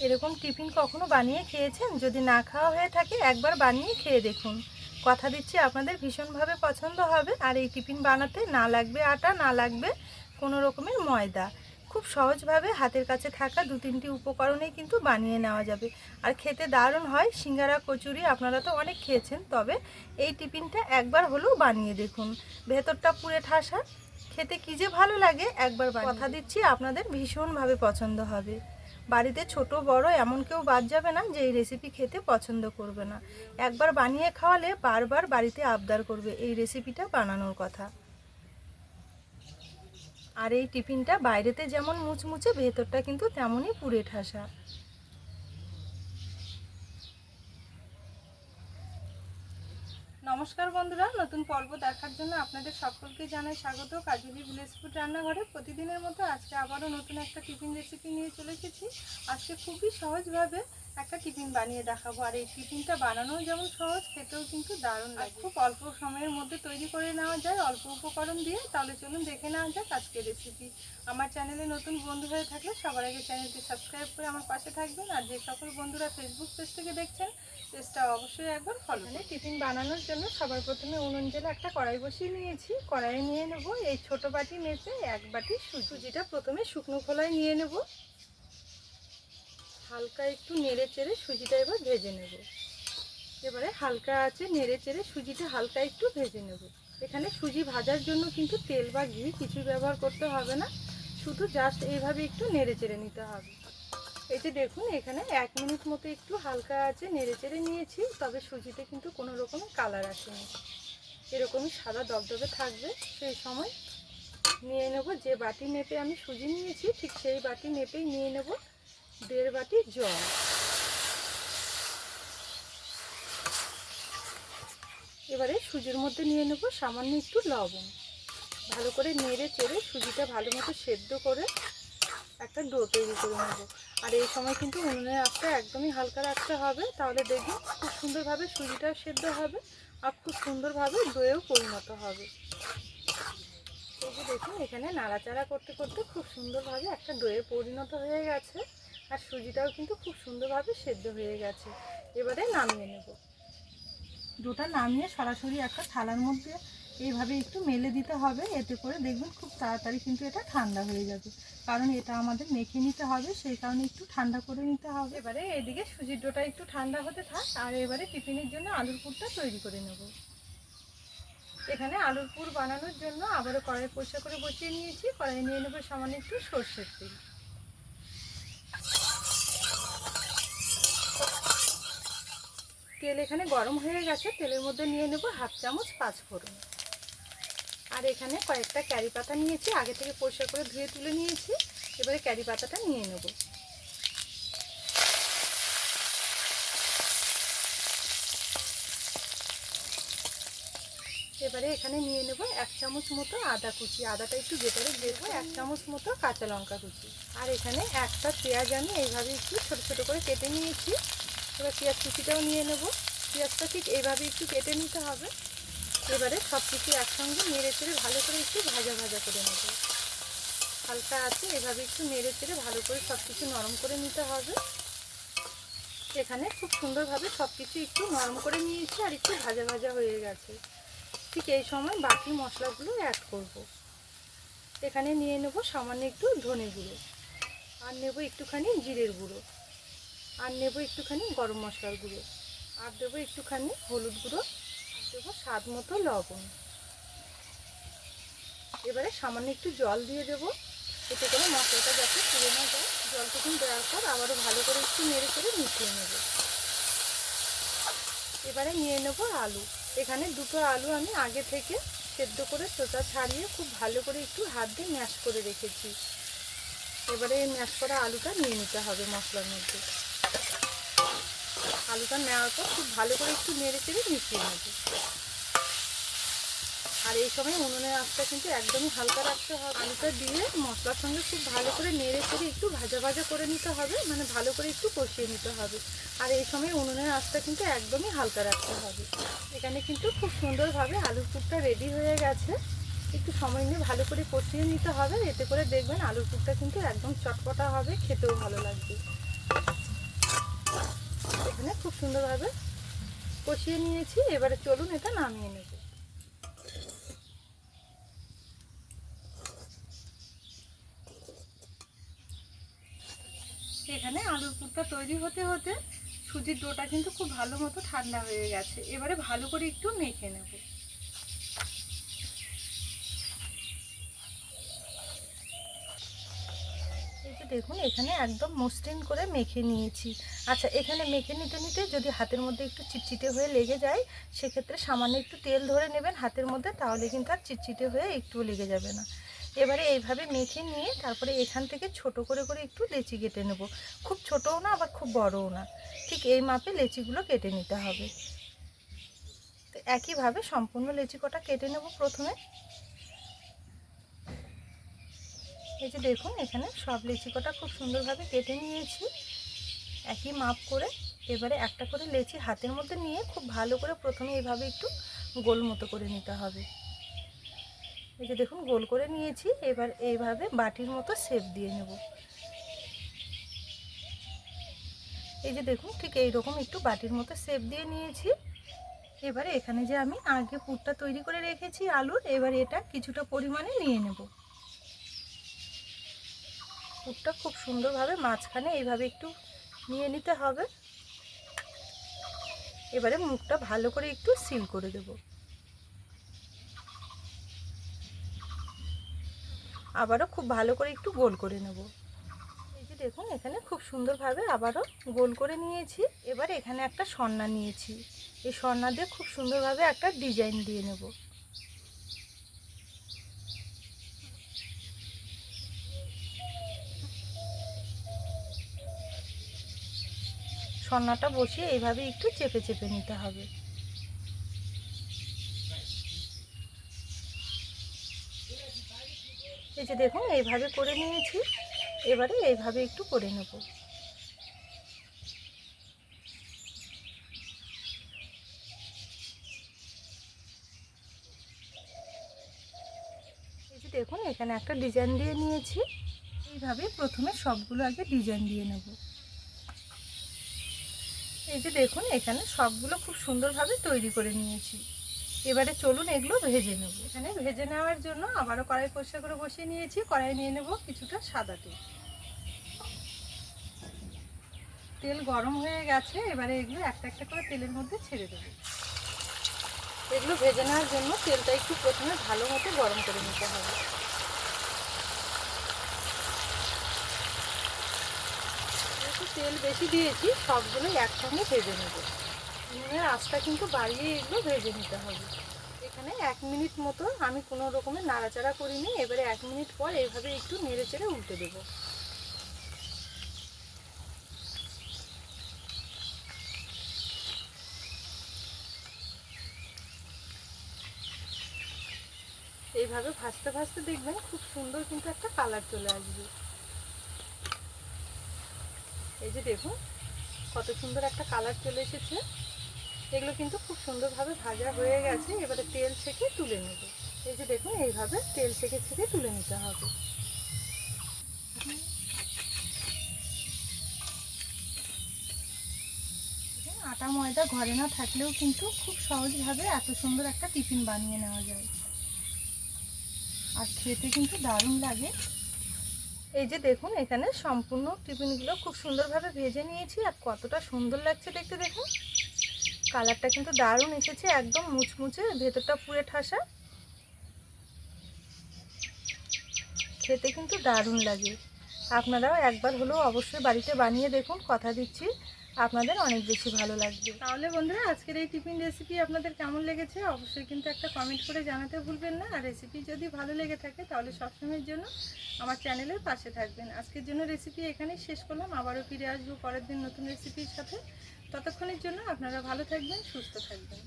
এরকম টিফিন কখনো বানিয়ে খেয়েছেন? যদি না খাওয়া হয়ে থাকে একবার বানিয়ে খেয়ে দেখুন। কথা দিচ্ছি আপনাদের ভীষণভাবে পছন্দ হবে। আর এই টিফিন বানাতে না লাগবে আটা, না লাগবে কোনো রকমের ময়দা। খুব সহজভাবে হাতের কাছে থাকা 2-3টি উপকরণেই কিন্তু বানিয়ে নেওয়া যাবে। আর খেতে দারুণ হয়। সিঙ্গারা, কচুরি আপনারা তো অনেক খেয়েছেন, তবে এই টিফিনটা একবার হলেও বানিয়ে দেখুন। ভেতরটা পুরে ঠাসা, খেতে কী যে ভালো লাগে, একবার কথা দিচ্ছি আপনাদের ভীষণভাবে পছন্দ হবে। বাড়িতে ছোট বড় এমন কেউ বাদ যাবে না যে এই রেসিপি খেতে পছন্দ করবে না। একবার বানিয়ে খাওয়ালে বারবার বাড়িতে আবদার করবে এই রেসিপিটা বানানোর কথা। আর এই টিফিনটা বাইরেতে যেমন মুচমুচে, ভেতরটা কিন্তু তেমনই পুরে ঠাসা। নমস্কার বন্ধুরা, নতুন পর্ব দেখার জন্য আপনাদের সকলকে জানাই স্বাগত। কাজলি ভিলেজ ফুড রান্নাঘরে প্রতিদিনের মতো আজকে আবারও নতুন একটা টিফিন রেসিপি নিয়ে চলে এসেছি। আজকে খুবই সহজভাবে একটা টিফিন বানিয়ে দেখাবো। আর এই টিফিনটা বানানোও যেমন সহজ, খেতেও কিন্তু দারুণ লাগে। খুব অল্প সময়ের মধ্যে তৈরি করে নেওয়া যায় অল্প উপকরণ দিয়ে। তাহলে চলুন দেখে নেওয়া যাক আজকের রেসিপি। আমার চ্যানেলে নতুন বন্ধু হয়ে থাকলে সবার আগে চ্যানেলটি সাবস্ক্রাইব করে আমার পাশে থাকবেন। আর যে সকল বন্ধুরা ফেসবুক পেজ থেকে দেখছেন, পেজটা অবশ্যই একবার ফলো করুন। টিফিন বানানোর জন্য সবার প্রথমে উনুন জেলে একটা কড়াই বসিয়ে নিয়েছি। কড়াইয়ে নিয়ে নেব এই ছোট বাটি মেপে 1 বাটি সুজিটা প্রথমে শুকনো খোলায় নিয়ে নেব। হালকা একটু নেড়ে চেড়ে সুজিটা এবার ভেজে নেব। এবারে হালকা আছে নেড়ে চেড়ে সুজিটা হালকা একটু ভেজে নেব। এখানে সুজি ভাজার জন্য কিন্তু তেল বা ঘি কিছু ব্যবহার করতে হবে না, শুধু জাস্ট এইভাবে একটু নেড়ে চেড়ে নিতে হবে। এই যে দেখুন, এখানে 1 মিনিট মতো একটু হালকা আছে নেড়ে চেড়ে নিয়েছি, তবে সুজিতে কিন্তু কোনো রকমের কালার আসেনি। এরকমই সাদা দবদবে থাকবে। সেই সময় নিয়ে নেব যে বাটি মেপে আমি সুজি নিয়েছি, ঠিক সেই বাটি মেপেই নিয়ে নেব 1.5 বাটি জল। এবারে সুজির মধ্যে নিয়ে নেব সামান্য একটু লবণ। ভালো করে নেড়ে চেড়ে সুজিটা ভালো মতো সেদ্ধ করে একটা ডো তৈরি করে নেব। আর এই সময় কিন্তু উনুনের আঁচটা একদমই হালকা রাখতে হবে, তাহলে দেখুন খুব সুন্দরভাবে সুজিটাও সেদ্ধ হবে আর খুব সুন্দরভাবে ডোয়েও পরিণত হবে। এই যে দেখুন, এখানে নাড়াচাড়া করতে করতে খুব সুন্দরভাবে একটা ডোয়ে পরিণত হয়ে গেছে। আর সুজিটাও কিন্তু খুব সুন্দরভাবে সেদ্ধ হয়ে গেছে। এবারে নামিয়ে নেব। ডোটা নামিয়ে সরাসরি একটা থালার মধ্যে এইভাবে একটু মেলে দিতে হবে। এতে করে দেখবেন খুব তাড়াতাড়ি কিন্তু এটা ঠান্ডা হয়ে যাবে, কারণ এটা আমাদের মেখে নিতে হবে, সেই কারণে একটু ঠান্ডা করে নিতে হবে। এবারে এদিকে সুজির ডোটা একটু ঠান্ডা হতে থাক। আর এবারে টিফিনের জন্য আলুর পুরটা তৈরি করে নেব। এখানে আলুর পুর বানানোর জন্য আবারও কড়াই পরিষ্কার করে বসিয়ে নিয়েছি। কড়াই নিয়ে নেব সামান্য একটু সর্ষের তেল। তেল এখানে গরম হয়ে গেছে, তেলের মধ্যে নিয়ে নেব 1/2 চামচ 5 ফোড়ন। আর এখানে কয়েকটা ক্যারি পাতা নিয়েছি, আগে থেকে পরিষ্কার করে ধুয়ে তুলে নিয়েছি। এবারে ক্যারি পাতাটা নিয়ে নেব। এবারে এখানে নিয়ে নেব 1 চামচ মতো আদা কুচি। আদাটা একটু ভেতরে দেব। 1 চামচ মতো কাঁচা লঙ্কা কুচি। আর এখানে একটা পেঁয়াজ আমি এইভাবে একটু ছোট ছোট করে কেটে নিয়েছি। এবার পেঁয়াজ কুচিটাও নিয়ে নেব। পেঁয়াজটা ঠিক এইভাবে একটু কেটে নিতে হবে। এবারে সব কিছু একসঙ্গে নেড়ে চেড়ে ভালো করে একটু ভাজা ভাজা করে নেব। হালকা আছে এভাবে একটু নেড়ে চেড়ে ভালো করে সব কিছু নরম করে নিতে হবে। এখানে খুব সুন্দরভাবে সব কিছু একটু নরম করে নিয়েছি আর একটু ভাজা ভাজা হয়ে গেছে। ঠিক এই সময় বাকি মশলাগুলো অ্যাড করব। এখানে নিয়ে নেব সামান্য একটু ধনে গুঁড়ো, আর নেব একটুখানি জিরের গুঁড়ো, আর নেব একটুখানি গরম মশলার গুঁড়ো, আর দেবো একটুখানি হলুদ গুঁড়ো, আর দেবো স্বাদ মতো লবণ। এবারে সামান্য একটু জল দিয়ে দেবো, এতে করে মশলাটা যাতে পুড়ে না যায়। জলটুকু দেওয়ার পর আবারও ভালো করে একটু নেড়ে চেড়ে মিশিয়ে নেব। এবারে নিয়ে নেব আলু। এখানে 2টো আলু আমি আগে থেকে সেদ্ধ করে চোচা ছাড়িয়ে খুব ভালো করে একটু হাত দিয়ে ম্যাশ করে রেখেছি। এবারে এই ম্যাশ করা আলুটা নিয়ে নিতে হবে মশলার মধ্যে। আলুটা নেওয়ার পর খুব ভালো করে একটু নেড়ে চেড়ে মিশিয়ে নেব। আর এই সময় উনুনের আঁচটা কিন্তু একদমই হালকা রাখতে হবে। আলুটা দিয়ে মশলার সঙ্গে খুব ভালো করে নেড়ে চেড়ে একটু ভাজা ভাজা করে নিতে হবে, মানে ভালো করে একটু কষিয়ে নিতে হবে। আর এই সময় উনুনের আঁচটা কিন্তু একদমই হালকা রাখতে হবে। এখানে কিন্তু খুব সুন্দরভাবে আলুর পুরটা রেডি হয়ে গেছে। একটু সময় নিয়ে ভালো করে কষিয়ে নিতে হবে, এতে করে দেখবেন আলুর পুরটা কিন্তু একদম চটপটা হবে, খেতেও ভালো লাগবে। এখানে খুব সুন্দরভাবে কষিয়ে নিয়েছি। এবারে চলুন এটা নামিয়ে নেব। এখানে আলুর পুরটা তৈরি হতে হতে সুজির ডোটা কিন্তু খুব ভালো মতো ঠান্ডা হয়ে গেছে। এবারে ভালো করে একটু মেখে নেব। এই যে দেখুন এখানে একদম মসৃণ করে মেখে নিয়েছি। আচ্ছা, এখানে মেখে নিতে নিতে যদি হাতের মধ্যে একটু চিটচিটে হয়ে লেগে যায়, সেক্ষেত্রে সামান্য একটু তেল ধরে নেবেন হাতের মধ্যে, তাহলে কিন্তু আর চিটচিটে হয়ে একটুও লেগে যাবে না। এবারে এইভাবে মেখে নিয়ে তারপরে এখান থেকে ছোট করে করে একটু লেচি কেটে নেব। খুব ছোটও না আবার খুব বড়ও না, ঠিক এই মাপে লেচিগুলো কেটে নিতে হবে। তো একইভাবে সম্পূর্ণ লেচি কটা কেটে নেব প্রথমে। এই যে দেখুন এখানে সব লেচি কটা খুব সুন্দরভাবে কেটে নিয়েছি একই মাপ করে। এবারে একটা করে লেচি হাতের মধ্যে নিয়ে খুব ভালো করে প্রথমে এইভাবে একটু গোল মতো করে নিতে হবে। এই যে দেখুন গোল করে নিয়েছি। এবার এইভাবে বাটির মতো শেপ দিয়ে নেব। এই যে দেখুন ঠিক এইরকম একটু বাটির মতো শেপ দিয়ে নিয়েছি। এবারে এখানে যে আমি আগে পুরটা তৈরি করে রেখেছি আলুর, এবার এটা কিছুটা পরিমাণে নিয়ে নেব। পুরটা খুব সুন্দরভাবে মাঝখানে এইভাবে একটু নিয়ে নিতে হবে। এবারে মুখটা ভালো করে একটু সিল করে দেব। আবারও খুব ভালো করে একটু গোল করে নেব। এই যে দেখুন এখানে খুব সুন্দরভাবে আবারও গোল করে নিয়েছি। এবার এখানে একটা সন্না নিয়েছি, এই সন্না দিয়ে খুব সুন্দরভাবে একটা ডিজাইন দিয়ে নেব। সন্নাটা বসিয়ে এইভাবে একটু চেপে চেপে নিতে হবে। এই যে দেখুন এইভাবে করে নিয়েছি। এবারে এইভাবে একটু করে নেব। এই যে দেখুন এখানে একটা ডিজাইন দিয়ে নিয়েছি। এইভাবে প্রথমে সবগুলো আগে ডিজাইন দিয়ে নেব। এই যে দেখুন এখানে সবগুলো খুব সুন্দরভাবে তৈরি করে নিয়েছি। এবারে চলুন এগুলো ভেজে নেব। এখানে ভেজে নেওয়ার জন্য আবারও কড়াই পরিষ্কার করে বসিয়ে নিয়েছি। কড়াই নিয়ে নেব কিছুটা সাদা তেল। তেল গরম হয়ে গেছে। এবারে এগুলো একটা একটা করে তেলের মধ্যে ছেড়ে দেব। এগুলো ভেজে নেওয়ার জন্য তেলটা একটু প্রথমে ভালো মতো গরম করে নিতে হবে। একটু তেল বেশি দিয়েছি, সবগুলো একসঙ্গে ভেজে নেব। উনুনের আঁচটা কিন্তু বাড়িয়ে এগুলো ভেজে নিতে হবে। এখানে 1 মিনিট মতো আমি কোনো রকমের নাড়াচাড়া করিনি। এবারে 1 মিনিট পর এইভাবে একটু নেড়ে চেড়ে উল্টে দেবো। এইভাবে ভাজতে ভাজতে দেখবেন খুব সুন্দর কিন্তু একটা কালার চলে আসবে। এই যে দেখুন কত সুন্দর একটা কালার চলে এসেছে। এগুলো কিন্তু খুব সুন্দরভাবে ভাজা হয়ে গেছে। এবারে তেল ছেঁকে তুলে নেব। এই যে দেখুন এইভাবে তেল ছেঁকে ছেঁকে তুলে নিতে হবে। আটা ময়দা ঘরে না থাকলেও কিন্তু খুব সহজভাবে এত সুন্দর একটা টিফিন বানিয়ে নেওয়া যায়, আর খেতে কিন্তু দারুণ লাগে। এই যে দেখুন এখানে সম্পূর্ণ টিফিনগুলো খুব সুন্দরভাবে ভেজে নিয়েছি। আর কতটা সুন্দর লাগছে দেখতে, দেখুন কালারটা কিন্তু দারুণ এসেছে, একদম মুচমুচে, ভেতরটা পুরে ঠাসা, খেতে কিন্তু দারুণ লাগে। আপনারাও একবার হলেও অবশ্যই বাড়িতে বানিয়ে দেখুন, কথা দিচ্ছি আপনাদের অনেক বেশি ভালো লাগবে। তাহলে বন্ধুরা আজকের এই টিফিন রেসিপি আপনাদের কেমন লেগেছে অবশ্যই কিন্তু একটা কমেন্ট করে জানাতে ভুলবেন না। আর রেসিপি যদি ভালো লেগে থাকে তাহলে সবসময়ের জন্য আমার চ্যানেলের পাশে থাকবেন। আজকের জন্য রেসিপি এখানেই শেষ করলাম। আবারও ফিরে আসবো পরের দিন নতুন রেসিপির সাথে। ততক্ষণের জন্য আপনারা ভালো থাকবেন, সুস্থ থাকবেন।